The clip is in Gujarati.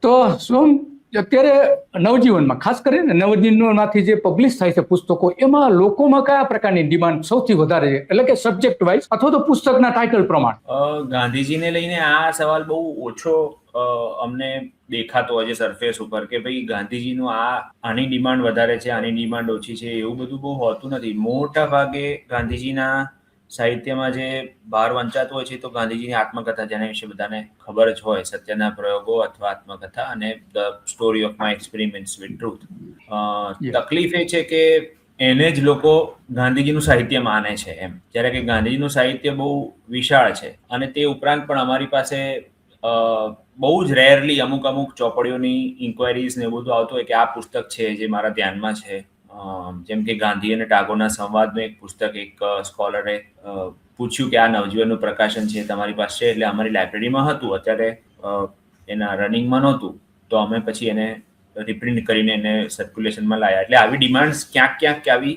તો સોમ, અત્યારે નવજીવનમાં ખાસ કરીને નવજીવનમાંથી જે પબ્લિશ થાય છે પુસ્તકો, એમાં લોકોમાં કયા પ્રકારની ડિમાન્ડ સૌથી વધારે છે, એટલે કે સબ્જેક્ટ વાઇઝ અથવા તો પુસ્તકના ટાઇટલ પ્રમાણે? ગાંધીજીને લઈને આ સવાલ બહુ ઓછો અમને દેખાતો હોય છે સરફેસ ઉપર, કે ભાઈ ગાંધીજીનું આની ડિમાન્ડ વધારે છે, આની ડિમાન્ડ ઓછી છે, એવું બધું બહુ હોતું નથી. મોટા ભાગે ગાંધીજીના સાહિત્યમાં જે બહાર વંચાતું હોય છે તો ગાંધીજીની આત્મકથા, જેના વિશે બધાને ખબર જ હોય, સત્યના પ્રયોગો અથવા આત્મકથા અને the story of my experiments with truth. તકલીફ એ છે કે એને જ લોકો ગાંધીજીનું સાહિત્ય માને છે એમ, જ્યારે કે ગાંધીજીનું સાહિત્ય બહુ વિશાળ છે. અને તે ઉપરાંત પણ અમારી પાસે બહુ જ રેરલી અમુક ચોપડીઓની ઇન્ક્વાયરીઝ ને એવું બધું આવતું હોય કે આ પુસ્તક છે જે મારા ધ્યાનમાં છે. જેમ કે ગાંધી અને ટાગોરના સંવાદનું એક પુસ્તક એક સ્કોલરે પૂછ્યું કે આ નવજીવનનું પ્રકાશન છે, તમારી પાસે છે? એટલે અમારી લાઇબ્રેરીમાં હતું, અત્યારે એના રનિંગમાં નહોતું, તો અમે પછી એને રિપ્રિન્ટ કરીને એને સર્ક્યુલેશનમાં લાવ્યા. એટલે આવી ડિમાન્ડ્સ ક્યાંક આવી